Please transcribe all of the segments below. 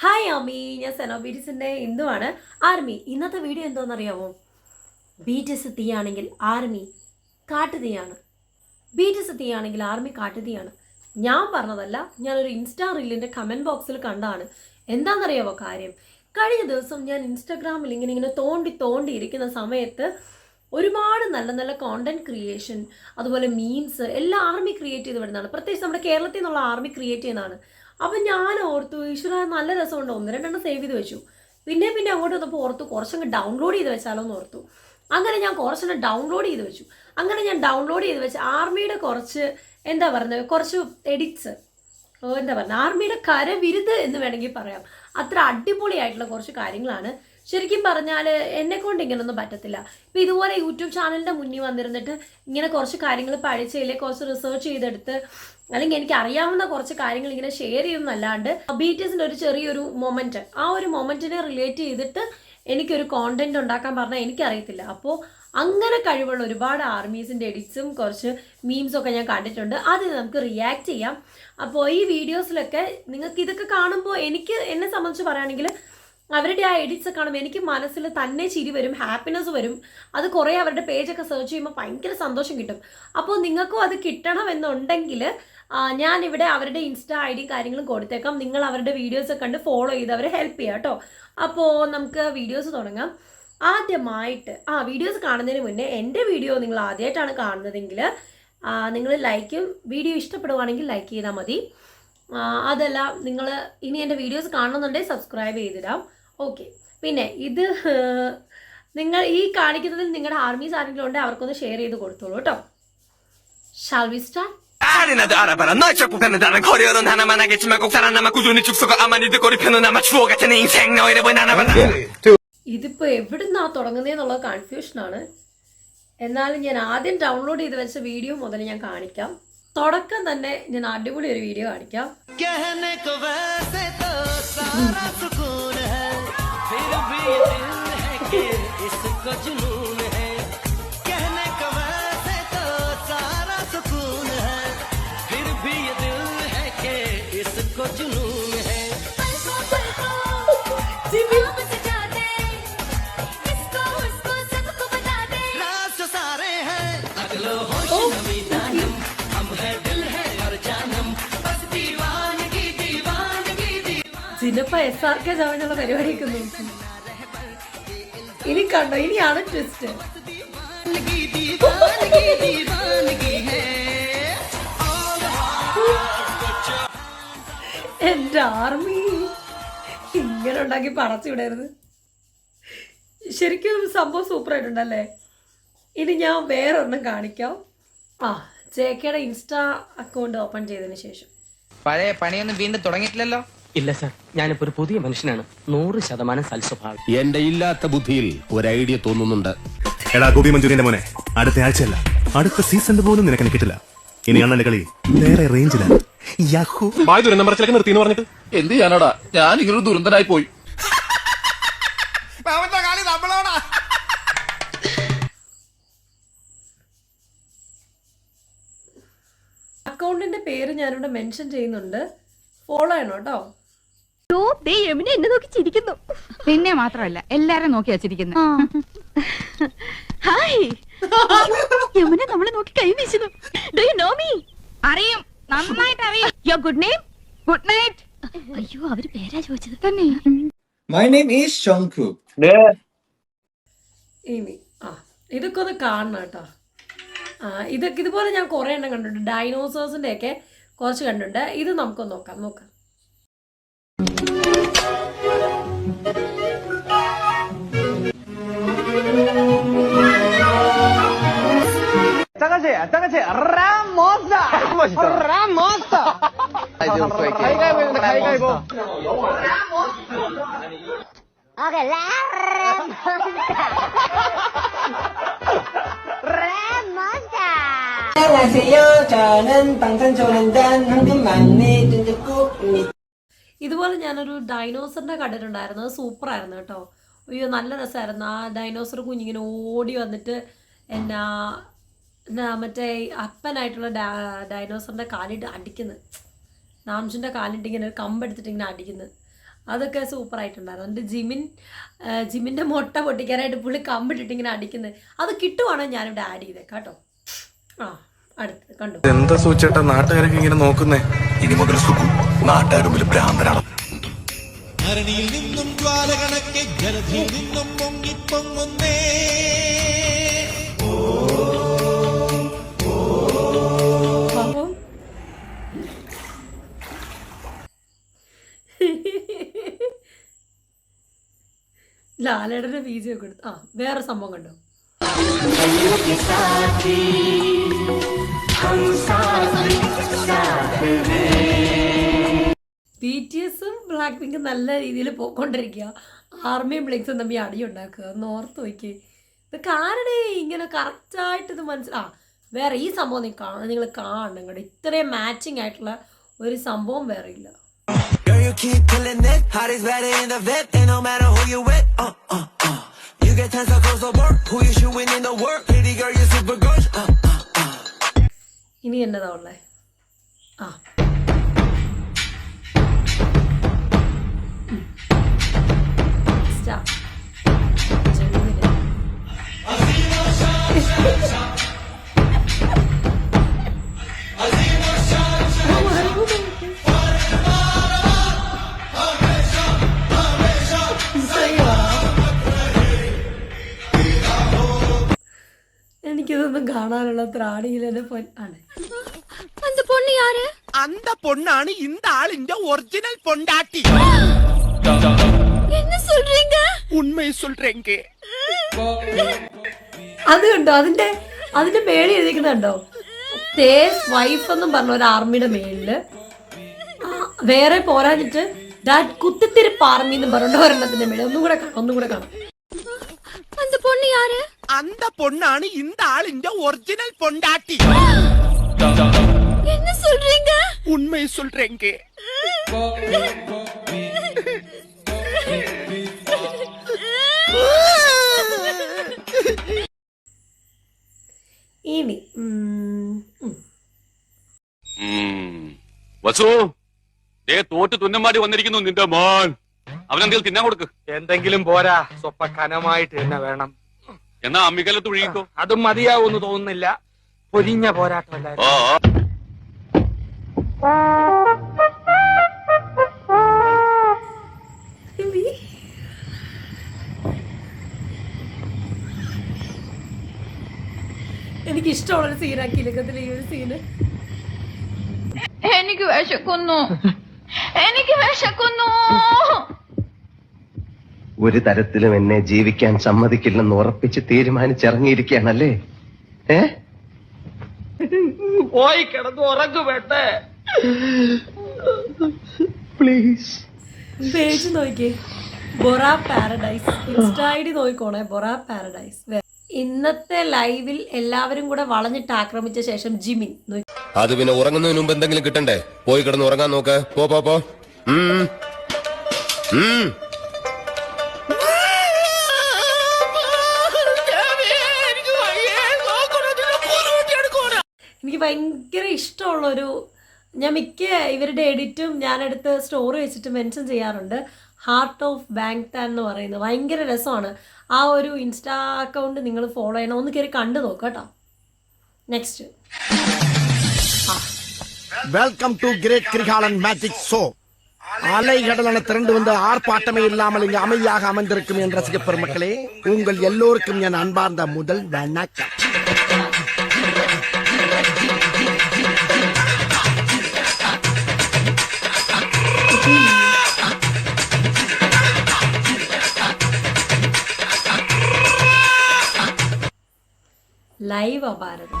Hi Ami, ഞാൻ സെനോബീറ്റിസിൻ്റെ ഇന്ദുവാണ്. Army ഇന്നത്തെ video എന്തോന്നറിയാമോ? ബീറ്റിസ് തീയാണെങ്കിൽ army കാട്ടുതീയാണ്. ബീറ്റിസ് തീയാണെങ്കിൽ army കാട്ടുതീയാണ്. ഞാൻ പറഞ്ഞതല്ല, ഞാനൊരു ഇൻസ്റ്റാ റീലിൻ്റെ കമൻറ്റ് ബോക്സിൽ കണ്ടാണ്. എന്താണെന്നറിയാമോ കാര്യം? കഴിഞ്ഞ ദിവസം ഞാൻ ഇൻസ്റ്റാഗ്രാമിൽ ഇങ്ങനെ തോണ്ടി ഇരിക്കുന്ന സമയത്ത് ഒരുപാട് നല്ല നല്ല കോണ്ടന്റ് ക്രിയേഷൻ, അതുപോലെ മീംസ് എല്ലാം ആർമി ക്രിയേറ്റ് ചെയ്ത് വിടുന്നതാണ്. പ്രത്യേകിച്ച് നമ്മുടെ കേരളത്തിൽ നിന്നുള്ള ആർമി ക്രിയേറ്റ് ചെയ്യുന്നതാണ്. അപ്പം ഞാൻ ഓർത്തു, ഈശ്വര നല്ല രസമുണ്ട്, ഒന്ന് രണ്ടെണ്ണം സേവ് ചെയ്ത് വെച്ചു. പിന്നെ അങ്ങോട്ട് വന്നപ്പോൾ ഓർത്തു കുറച്ചങ്ങ് ഡൗൺലോഡ് ചെയ്ത് വെച്ചാലോ എന്ന് ഓർത്തു. അങ്ങനെ ഞാൻ കുറച്ചെണ്ണം ഡൗൺലോഡ് ചെയ്ത് വെച്ചു. അങ്ങനെ ഞാൻ ഡൗൺലോഡ് ചെയ്ത് വെച്ച് ആർമിയുടെ കുറച്ച് കുറച്ച് എഡിറ്റ്സ്, ആർമിയുടെ കരവിരുത് എന്ന് വേണമെങ്കിൽ പറയാം. അത്ര അടിപൊളിയായിട്ടുള്ള കുറച്ച് കാര്യങ്ങളാണ്. ശരിക്കും പറഞ്ഞാൽ എന്നെക്കൊണ്ട് ഇങ്ങനൊന്നും പറ്റത്തില്ല. ഇപ്പം ഇതുപോലെ യൂട്യൂബ് ചാനലിൻ്റെ മുന്നിൽ വന്നിരുന്നിട്ട് ഇങ്ങനെ കുറച്ച് കാര്യങ്ങൾ പഠിച്ചതിലെ കുറച്ച് റിസർച്ച് ചെയ്തെടുത്ത് അല്ലെങ്കിൽ എനിക്ക് അറിയാവുന്ന കുറച്ച് കാര്യങ്ങൾ ഇങ്ങനെ ഷെയർ ചെയ്യുന്നല്ലാണ്ട് ബിടിഎസിൻ്റെ ഒരു ചെറിയൊരു മൊമെൻറ്റ്, ആ ഒരു മൊമെൻറ്റിനെ റിലേറ്റ് ചെയ്തിട്ട് എനിക്കൊരു കോണ്ടന്റ് ഉണ്ടാക്കാൻ പറഞ്ഞാൽ എനിക്കറിയത്തില്ല. അപ്പോൾ അങ്ങനെ കഴിവുള്ള ഒരുപാട് ആർമീസിൻ്റെ എഡിറ്റ്സും കുറച്ച് മീംസും ഒക്കെ ഞാൻ കണ്ടിട്ടുണ്ട്. അത് നമുക്ക് റിയാക്ട് ചെയ്യാം. അപ്പോൾ ഈ വീഡിയോസിലൊക്കെ നിങ്ങൾക്ക് ഇതൊക്കെ കാണുമ്പോൾ എന്നെ സംബന്ധിച്ച് പറയുകയാണെങ്കിൽ അവരുടെ ആ എഡിറ്റ്സ് കാണുമ്പോൾ എനിക്ക് മനസ്സിൽ തന്നെ ചിരി വരും, ഹാപ്പിനെസ് വരും. അത് കുറേ അവരുടെ പേജൊക്കെ സെർച്ച് ചെയ്യുമ്പോൾ ഭയങ്കര സന്തോഷം കിട്ടും. അപ്പോൾ നിങ്ങൾക്കും അത് കിട്ടണമെന്നുണ്ടെങ്കിൽ ഞാനിവിടെ അവരുടെ ഇൻസ്റ്റാ ID കാര്യങ്ങളും കൊടുത്തേക്കാം. നിങ്ങൾ അവരുടെ വീഡിയോസ് കണ്ട് ഫോളോ ചെയ്ത് അവരെ ഹെൽപ്പ് ചെയ്യാം കേട്ടോ. അപ്പോൾ നമുക്ക് വീഡിയോസ് തുടങ്ങാം. ആദ്യമായിട്ട് വീഡിയോസ് കാണുന്നതിന് മുന്നേ എൻ്റെ വീഡിയോ നിങ്ങൾ ആദ്യമായിട്ടാണ് കാണുന്നതെങ്കിൽ നിങ്ങൾ വീഡിയോ ഇഷ്ടപ്പെടുവാണെങ്കിൽ ലൈക്ക് ചെയ്താൽ മതി. അതല്ല നിങ്ങൾ ഇനി എൻ്റെ വീഡിയോസ് കാണുന്നുണ്ടെങ്കിൽ സബ്സ്ക്രൈബ് ചെയ്തിടാം. ഓക്കെ. പിന്നെ ഇത് നിങ്ങൾ ഈ കാണിക്കുന്നതിൽ നിങ്ങളുടെ ആർമീസ് ആരെങ്കിലും ഉണ്ടെങ്കിൽ അവർക്കൊന്ന് ഷെയർ ചെയ്ത് കൊടുത്തോളൂ കേട്ടോ. Shall we start? 아리나도 알아봐라 널 찾고 가는 다른 거리열은 하나만 하겠지만 꼭 살아남아 꾸준히 죽서가 아무리 듣고 리펴는 아마 추억 같은 인생 너의 랩은 하나만 ഇതിപ്പോ എവിടുന്നാ തുടങ്ങുന്നതെന്നുള്ള കൺഫ്യൂഷനാണ്. എന്നാലും ഞാൻ ആദ്യം ഡൗൺലോഡ് ചെയ്ത് വെച്ച വീഡിയോ മുതൽ ഞാൻ കാണിക്കാം. തുടക്കം തന്നെ ഞാൻ അടിപൊളി ഒരു വീഡിയോ കാണിക്കാം. സിനിമ SRK ചവഞ്ഞുള്ള പരിപാടിയൊക്കെ നോക്കി. ഇനി കണ്ടോ, ഇനിയാണ് ട്വിസ്റ്റ്. എന്റെ ആർമി ഇങ്ങനെ ഉണ്ടാക്കി പറച്ചു വിടരുത്. ശരിക്കും സംഭവം സൂപ്പർ ആയിട്ടുണ്ടല്ലേ. ഇനി ഞാൻ വേറൊരെണ്ണം കാണിക്കാം. JKയുടെ ഇൻസ്റ്റാ അക്കൗണ്ട് ഓപ്പൺ ചെയ്തതിന് ശേഷം. പഴയ പണിയൊന്നും വീണ്ടും തുടങ്ങിയിട്ടില്ലല്ലോ? ഇല്ല സർ, ഞാനിപ്പോ ഒരു പുതിയ മനുഷ്യനാണ്. 100% സൽസ്വഭാവം. എന്റെ ഇല്ലാത്ത ബുദ്ധിയിൽ ഒരു ഐഡിയ തോന്നുന്നുണ്ട്. എടാ ഗോപി മഞ്ജുരിന്റെ മോനെ, അടുത്ത ആഴ്ചയല്ല അടുത്ത സീസണിൽ പോലും നിനക്ക് കിട്ടില്ല. ഇനിയാണ് എന്റെ കളി വേറെ റേഞ്ചിലാണ്. നിർത്തിന്ന് പറഞ്ഞിട്ട് എന്ത് ചെയ്യാനോടാ, ഞാൻ ഇങ്ങനെ ദുരന്തനായി പോയി. അക്കൗണ്ടിന്റെ പേര് ഞാനിവിടെ മെൻഷൻ ചെയ്യുന്നുണ്ട്, ഫോളോ ചെയ്യണം കേട്ടോ. എന്നെ നോക്കി ചിരിക്കുന്നു. പിന്നെ മാത്രമല്ല എല്ലാരും നോക്കി വച്ചിരിക്കുന്നു. ഹായ്, യമുന നമ്മളെ നോക്കി കൈ വീശുന്നു. Do you know me? അറിയും, നന്നായിട്ട് അറിയും. Your good name? Good night. അയ്യോ, അവര് പേരാ ചോദിച്ചത് തന്നെ. My name is Shankhu. ഇനി ഇതൊക്കെ ഒന്ന് കാണണം കേട്ടോ. ഇതുപോലെ ഞാൻ കുറേ എണ്ണം കണ്ടിട്ടുണ്ട്. ഡൈനോസേഴ്സിന്റെ ഒക്കെ കുറച്ച് കണ്ടിട്ടുണ്ട്. ഇത് നമുക്കൊന്ന് നോക്കാം. ഇതുപോലെ ഞാനൊരു ഡൈനോസറിന്റെ കണ്ടിട്ടുണ്ടായിരുന്നു. അത് സൂപ്പർ ആയിരുന്നു കേട്ടോ. അയ്യോ, നല്ല രസമായിരുന്നു. ആ ഡൈനോസർ കുഞ്ഞിങ്ങനെ ഓടി വന്നിട്ട് മറ്റേ അപ്പനായിട്ടുള്ള ഡൈനോസറിന്റെ കാലിട്ട് അടിക്കുന്നത്, നാംസിന്റെ കാലിട്ട് ഇങ്ങനെ ഒരു കമ്പെടുത്തിട്ട് ഇങ്ങനെ അടിക്കുന്നത്. അതൊക്കെ സൂപ്പർ ആയിട്ടുണ്ടായിരുന്നു. എന്നിട്ട് ജിമിൻ്റെ മുട്ട പൊട്ടിക്കാനായിട്ട് പുള്ളി കമ്പിട്ടിട്ട് ഇങ്ങനെ അടിക്കുന്നത് അത് കിട്ടുവാണെങ്കിൽ ഞാനിവിടെ ആഡ് ചെയ്തേക്കാം കേട്ടോ. ആ അടുത്തത് കണ്ടു. എന്താ സൂചേട്ടാ നാട്ടുകാരൊക്കെ ഇങ്ങനെ നോക്കുന്നേ? ഇനി മുതൽ സുഖം നാട്ടുകാരും ഭ്രാന്തനാണ്. ധരണിയിൽ നിന്നും ജ്വാലകണക്കെ ജലധിയിൽ നിന്നും പൊങ്ങിപ്പൊങ്ങുന്നേ. അപ്പം ലാലേടന്റെ ബീജി ഒക്കെ എടുത്തു. വേറെ സംഭവം കണ്ടോ? BTSും ബ്ലാക്ക് പിങ്കും നല്ല രീതിയിൽ പോയിക്കൊണ്ടിരിക്കുക. ആർമിയും ബ്ലിങ്സും തമ്മിൽ അടിയുണ്ടാക്കുക. ഒന്ന് ഓർത്ത് നോക്കി. ഇത് കാരണേ ഇങ്ങനെ കറക്റ്റായിട്ട് ഇത് വേറെ ഈ സംഭവം നിങ്ങൾ കാണണം കേട്ടോ. ഇത്രയും മാച്ചിങ് ആയിട്ടുള്ള ഒരു സംഭവം വേറെ ഇല്ല. ഇനി എന്നതാ ഉള്ളേ? എനിക്കിതൊന്നും കാണാനുള്ള ത്രാണിയിൽ എന്നെ ആണ്. அந்த பொண்ணு யாரு? அந்த பொண்ணாണ് இந்த ஆளிന്റെ ஒரிஜினல் பொண்டாட்டி. என்ன சொல்றீங்க? உண்மை சொல்றேங்க. അത് കണ്ടോ? അതിന്റെ മേളിൽ എഴുതിക്കുന്നുണ്ടോ? വൈഫ് എന്നും പറഞ്ഞ ഒരു ആർമിയുടെ മേളില് വേറെ പോരാഞ്ഞിട്ട് ദാറ്റ് കുത്തിത്തിരിപ്പ് ആർമി എന്നും പറഞ്ഞിട്ട് ഒരെണ്ണത്തിന്റെ മേളിൽ ഒന്നും കൂടെ കാണാം. அந்த பொண்ணு யாரு? அந்த பொண்ணாണ് இந்த ஆளிന്റെ ஒரிஜினல் பொண்டாட்டி. என்ன சொல்றீங்க? உண்மை சொல்றேங்க. ഇനി വസു തോറ്റ് തുന്നമാടി വന്നിരിക്കുന്നു നിന്റെ മോൻ. അവനെന്തെങ്കിലും തിന്നാൻ കൊടുക്ക്. എന്തെങ്കിലും പോരാ, സ്വപ്പ കനമായിട്ട് തന്നെ വേണം. എന്നാ അമ്മിക്കലത്ത് ഒഴുകിക്കോ. അതും മതിയാവൂന്ന് തോന്നുന്നില്ല. പൊരിഞ്ഞ പോരാട്ടമല്ലായിരുന്നു. എനിക്ക് ഇഷ്ടമുള്ളൊരു സീനാക്കിയില്ലത്തിൽ ഈ ഒരു സീന്. എനിക്ക് വിശക്കുന്നു. ഒരു തരത്തിലും എന്നെ ജീവിക്കാൻ സമ്മതിക്കില്ലെന്ന് ഉറപ്പിച്ച് തീരുമാനിച്ചിറങ്ങിയിരിക്കുകയാണല്ലേ? പോയി കിടന്നു ഉറങ്ങുവേണ്ടേ? പ്ലീസ് പേജ് നോക്കിയേ, ബൊറ പാരഡൈസ്. ഇൻസ്റ്റ ID നോക്കിക്കോണേ, ബൊറ പാരഡൈസ്. ഇന്നത്തെ ലൈവിൽ എല്ലാവരും കൂടെ വളഞ്ഞിട്ട് ആക്രമിച്ച ശേഷം ജിമിൻ അത് പിന്നെ ഉറങ്ങുന്നതിന് മുമ്പ് എന്തെങ്കിലും കിട്ടണ്ടേ? പോയി കിടന്ന് ഉറങ്ങാൻ നോക്ക്. പോ. എനിക്ക് ഭയങ്കര ഇഷ്ടമുള്ളൊരു, ഞാൻ മിക്ക ഇവരുടെ എഡിറ്റും ഞാനെടുത്ത് സ്റ്റോറി വെച്ചിട്ട് മെൻഷൻ ചെയ്യാറുണ്ട്. ഹാർട്ട് ഓഫ് ബാങ്ക്താൻ എന്ന് പറയുന്നത് ഭയങ്കര രസമാണ്. ആ ഒരു ഇൻസ്റ്റാ അക്കൗണ്ട് നിങ്ങൾ ഫോളോ ചെയ്യണം. ഒന്ന് കയറി കണ്ടു നോക്കുക കേട്ടോ. Next, welcome to great Kirikalan magic show. அலைகடலான திரண்டு வந்து ஆர்ப்பாட்டமே இல்லாமல் இங்கு அமைதியாக அமர்ந்திருக்கும் என் ரசிக பெருமக்களே, உங்கள் எல்லோருக்கும் என் அன்பார்ந்த முதல் வணக்கம். ലൈവ് ഭാരത്.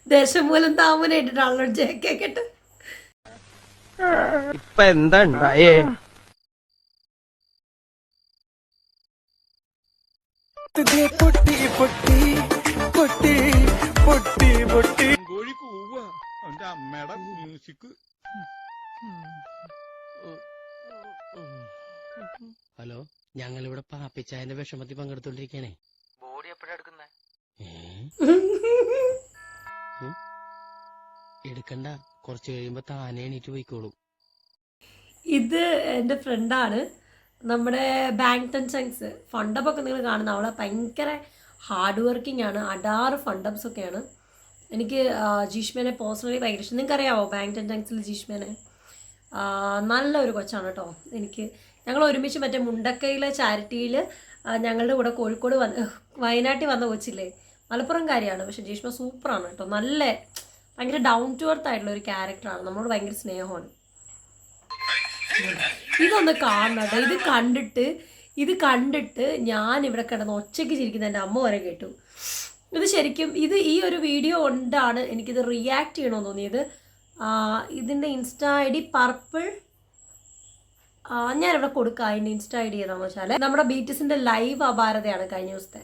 ദേശമൂലം താമന ഇട്ടിട്ടാണല്ലോ ജെക്കെ കേട്ട്. ഇപ്പൊ എന്താ ഉണ്ടായേ? പൊട്ടി പൊട്ടി പൊട്ടി പൊട്ടി പൊട്ടി കോഴി കൂവ. എന്റെ അമ്മയുടെ മ്യൂസിക്. ഹലോ, ഞങ്ങളിവിടെ പാപ്പിച്ചായന്റെ വിഷമത്തിൽ പങ്കെടുത്തോണ്ടിരിക്കണേ. ബോഡി എപ്പോഴാ എടുക്കുന്നേ? എടുക്കണ്ട, കുറച്ച് കഴിയുമ്പോ താനേ എണീറ്റ് പോയിക്കോളൂ. ഇത് എൻ്റെ ഫ്രണ്ടാണ്, നമ്മുടെ ബാങ്ക്ടൺ ചങ്സ്. ഫണ്ടപ്പൊക്കെ നിങ്ങൾ കാണുന്ന അവളെ ഭയങ്കര ഹാർഡ് വർക്കിംഗ് ആണ്, അടാറ് ഫണ്ടപ്സ് ഒക്കെയാണ്. എനിക്ക് ജീഷ്മേനെ പേഴ്സണലി ഭയങ്കര ഇഷ്ടം. നിങ്ങൾക്കറിയാവോ ബാങ്ക്ടൺ ചങ്സിൽ ജീഷ്മേനെ? നല്ലൊരു കൊച്ചാണ് കേട്ടോ. എനിക്ക് ഞങ്ങൾ ഒരുമിച്ച് മറ്റേ മുണ്ടക്കയിലെ ചാരിറ്റിയിൽ ഞങ്ങളുടെ കൂടെ കോഴിക്കോട് വയനാട്ടിൽ വന്ന കൊച്ചില്ലേ, മലപ്പുറംകാരിയാണ്. പക്ഷേ ജീഷ്മ സൂപ്പറാണ് കേട്ടോ. നല്ല ഭയങ്കര ഡൗൺ ടു എർത്ത് ആയിട്ടുള്ള ഒരു ക്യാരക്ടറാണ്, നമ്മളോട് ഭയങ്കര സ്നേഹമാണ്. ഇതൊന്ന് കാണണം കേട്ടോ. ഇത് കണ്ടിട്ട് ഞാൻ ഇവിടെ കിടന്ന് ഒച്ചയ്ക്ക് ചിരിക്കുന്ന എൻ്റെ അമ്മ വരെ കേട്ടു. ഇത് ശരിക്കും ഈ ഒരു വീഡിയോ കൊണ്ടാണ് എനിക്കിത് റിയാക്ട് ചെയ്യണമെന്ന് തോന്നിയത്. ഇതിൻ്റെ ഇൻസ്റ്റാ ഐ ഡി പർപ്പിൾ, ഞാനിവിടെ കൊടുക്കാം. അതിൻ്റെ ഇൻസ്റ്റാ ഐ ഡി ഏതാണെന്ന് വെച്ചാൽ നമ്മുടെ ബീറ്റിസിൻ്റെ ലൈവ് അപാരതയാണ് കഴിഞ്ഞ ദിവസത്തെ.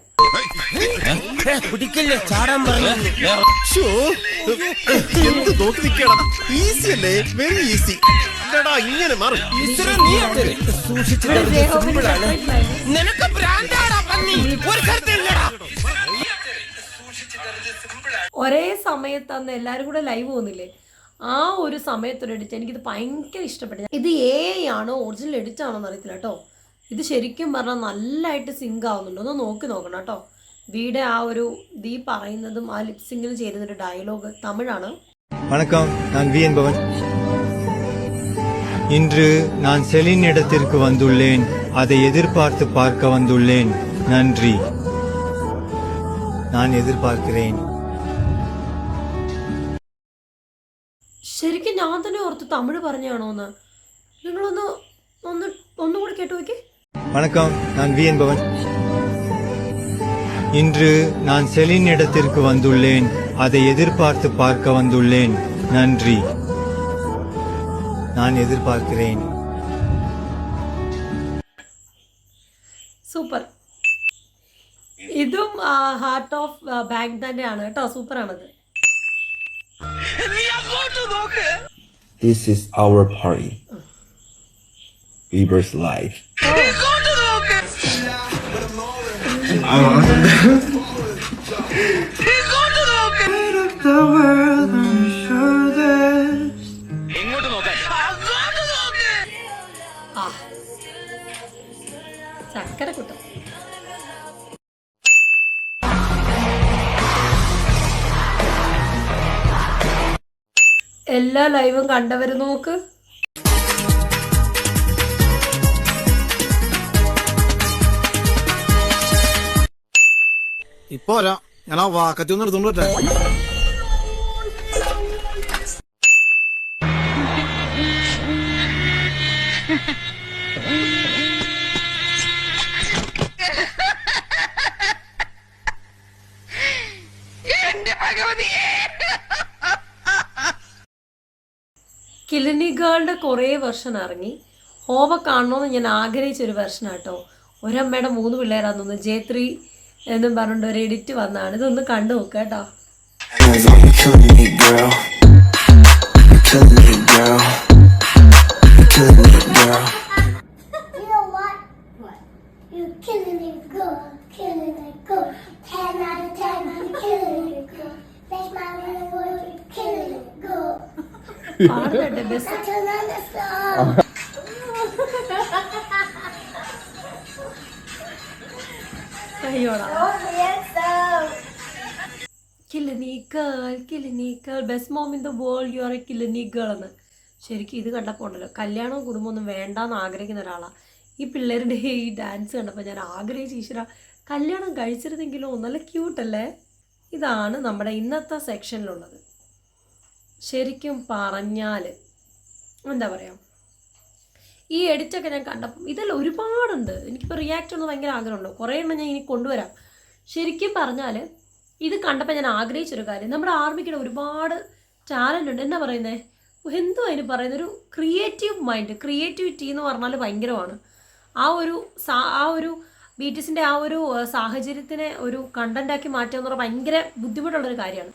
ഒരേ സമയത്ത് അന്ന് എല്ലാവരും കൂടെ ലൈവ് പോകുന്നില്ലേ, ആ ഒരു സമയത്തൊരു എഡിറ്റ് എനിക്കിത് ഭയങ്കര ഇഷ്ടപ്പെട്ടു. ഇത് ആണോ ഒറിജിനൽ എഡിറ്റ് ആണോ എന്ന് അറിയത്തില്ല കേട്ടോ. ഇത് ശരിക്കും പറഞ്ഞാൽ നല്ലതായിട്ട് സിങ്ക് ആവുന്നുണ്ട്. ഒന്ന് നോക്കണം കേട്ടോ. വീടെ ആ ഒരു പറയുന്നതും ആ ലിപ്സിങ്ങിന് ചേരുന്നൊരു ഡയലോഗ് തമിഴാണ്. வணக்கம், நான் வி என்பவன். இன்று நான் செலின் இடத்திற்கு வந்துள்ளேன். அதை எதிர்பார்த்து பார்க்க வந்துள்ளேன். நன்றி. நான் எதிர்பார்க்கிறேன். ശരിക്കും ഞാൻ തന്നെ ഓർത്ത് തമിഴ് പറഞ്ഞാണോന്ന്. നിങ്ങളൊന്ന് ഒന്നുകൂടി കേട്ടു നോക്കി. வணக்கம், நான் வி என்பவன். இன்று நான் செலின் இடத்திற்கு வந்துள்ளேன். அதை எதிர்பார்த்து பார்க்க வந்துள்ளேன். நன்றி. நான் எதிர்பார்க்கிறேன். സൂപ്പർ. ഇതും ഹാർട്ട് ഓഫ് ബാങ്ക് തന്നെയാണ് കേട്ടോ. സൂപ്പറാണത്. This is our party. Bieber's life. ചക്കര കുട്ടം. എല്ലാ ലൈവും കണ്ടവര് നോക്ക്. ഇപ്പൊ ഞാൻ ആ വാക്കത്തി ഒന്ന് എടുത്തോണ്ട് കിളിനികളുടെ കുറേ വെർഷൻ ഇറങ്ങി. ഹോമ കാണണമെന്ന് ഞാൻ ആഗ്രഹിച്ചൊരു വെർഷനാട്ടോ. ഒരമ്മയുടെ 3 പിള്ളേരാന്ന് തോന്നുന്നു. J3 എന്നും പറഞ്ഞിട്ട് ഒരു എഡിറ്റ് വന്നതാണ്. ഇതൊന്ന് കണ്ടു നോക്കുക കേട്ടോ. പാടുന്നുണ്ട് ബസ്. അയ്യോടാ. കിളിനീക്കൾ best mom in the world, you are a കിളിനീക്കൾ എന്ന്. ശരിക്കും ഇത് കണ്ടപ്പോൾ ഉണ്ടല്ലോ, കല്യാണവും കുടുംബമൊന്നും വേണ്ടാന്ന് ആഗ്രഹിക്കുന്ന ഒരാളാണ്. ഈ പിള്ളേരുടെ ഈ ഡാൻസ് കണ്ടപ്പോൾ ഞാൻ ആഗ്രഹിച്ച ഈശ്വര കല്യാണം കഴിച്ചിരുന്നെങ്കിലോ. നല്ല ക്യൂട്ടല്ലേ. ഇതാണ് നമ്മുടെ ഇന്നത്തെ സെക്ഷനിലുള്ളത്. ശരിക്കും പറഞ്ഞാൽ എന്താ പറയുക, ഈ എഡിറ്റൊക്കെ ഞാൻ കണ്ടപ്പം ഇതെല്ലാം ഒരുപാടുണ്ട്. എനിക്കിപ്പോൾ റിയാക്ട് ഒന്നും ഭയങ്കര ആഗ്രഹമുണ്ടോ, കുറേ എണ്ണം ഞാൻ ഇനി കൊണ്ടുവരാം. ശരിക്കും പറഞ്ഞാൽ ഇത് കണ്ടപ്പോൾ ഞാൻ ആഗ്രഹിച്ചൊരു കാര്യം, നമ്മുടെ ആർമിക്കിടെ ഒരുപാട് ടാലൻ്റ് ഉണ്ട്. എന്നാ പറയുന്നത്, എന്തോ അതിന് പറയുന്നത്, ഒരു ക്രിയേറ്റീവ് മൈൻഡ്, ക്രിയേറ്റിവിറ്റി എന്ന് പറഞ്ഞാൽ ഭയങ്കരമാണ്. ആ ഒരു ബീറ്റിസിൻ്റെ ആ ഒരു സാഹചര്യത്തിനെ ഒരു കണ്ടൻ്റാക്കി മാറ്റുക എന്ന് പറഞ്ഞാൽ ഭയങ്കര ബുദ്ധിമുട്ടുള്ളൊരു കാര്യമാണ്.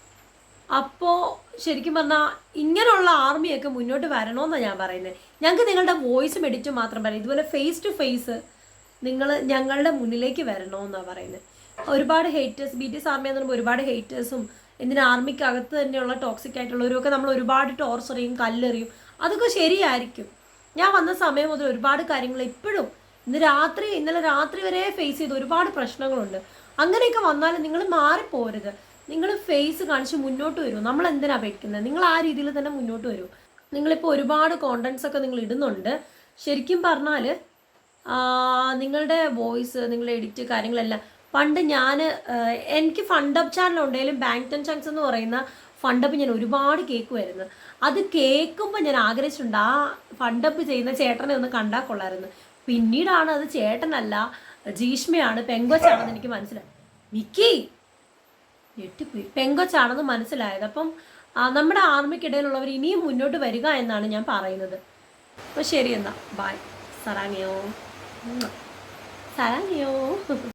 അപ്പോൾ ശരിക്കും പറഞ്ഞാൽ ഇങ്ങനെയുള്ള ആർമിയൊക്കെ മുന്നോട്ട് വരണമെന്നാണ് ഞാൻ പറയുന്നത്. ഞങ്ങൾക്ക് നിങ്ങളുടെ വോയിസും എഡിറ്റും മാത്രം പറയാം. ഇതുപോലെ ഫേസ് ടു ഫേസ് നിങ്ങൾ ഞങ്ങളുടെ മുന്നിലേക്ക് വരണമെന്നാണ് പറയുന്നത്. ഒരുപാട് ഹേറ്റേഴ്സ്, BTS ആർമി എന്ന് പറയുമ്പോൾ ഒരുപാട് ഹേറ്റേഴ്സും എന്തിനാ ആർമിക്കകത്ത് തന്നെയുള്ള ടോക്സിക് ആയിട്ടുള്ളവരൊക്കെ നമ്മൾ ഒരുപാട് ടോർച്ചർ ചെയ്യും, കല്ലെറിയും. അതൊക്കെ ശരിയായിരിക്കും. ഞാൻ വന്ന സമയം മുതൽ ഒരുപാട് കാര്യങ്ങൾ ഇപ്പോഴും ഇന്നലെ രാത്രി വരെ ഫേസ് ചെയ്ത ഒരുപാട് പ്രശ്നങ്ങളുണ്ട്. അങ്ങനെയൊക്കെ വന്നാലും നിങ്ങൾ മാറിപ്പോരുത്. നിങ്ങൾ ഫേസ് കാണിച്ച് മുന്നോട്ട് വരൂ. നമ്മൾ എന്തിനാ പേടിക്കുന്നത്? നിങ്ങൾ ആ രീതിയിൽ തന്നെ മുന്നോട്ട് വരൂ. നിങ്ങളിപ്പോൾ ഒരുപാട് കോണ്ടൻസ് ഒക്കെ നിങ്ങൾ ഇടുന്നുണ്ട്. ശരിക്കും പറഞ്ഞാൽ നിങ്ങളുടെ വോയിസ്, നിങ്ങളുടെ എഡിറ്റ് കാര്യങ്ങളെല്ലാം പണ്ട് എനിക്ക് ഫണ്ടപ്പ് ചാനൽ ഉണ്ടെങ്കിലും ബാങ്ക്ടൺ ചങ്സ് എന്ന് പറയുന്ന ഫണ്ടപ്പ് ഞാൻ ഒരുപാട് കേൾക്കുമായിരുന്നു. അത് കേൾക്കുമ്പോൾ ഞാൻ ആഗ്രഹിച്ചിട്ടുണ്ട് ആ ഫണ്ടപ്പ് ചെയ്യുന്ന ചേട്ടനെ ഒന്ന് കണ്ടാൽ കൊള്ളായിരുന്നു. പിന്നീടാണ് അത് ചേട്ടനല്ല, ജീഷ്മയാണ്, പെങ്കൊച്ചാണെന്ന് എനിക്ക് മനസ്സിലായി. മിക്കി ഞെട്ടിപ്പോയി, പെങ്കൊച്ചാണെന്ന് മനസ്സിലായത്. അപ്പം നമ്മുടെ ആർമിക്കിടയിലുള്ളവർ ഇനിയും മുന്നോട്ട് വരിക എന്നാണ് ഞാൻ പറയുന്നത്. അപ്പോൾ ശരി, എന്നാൽ ബൈ. സറാങ്ങിയോ.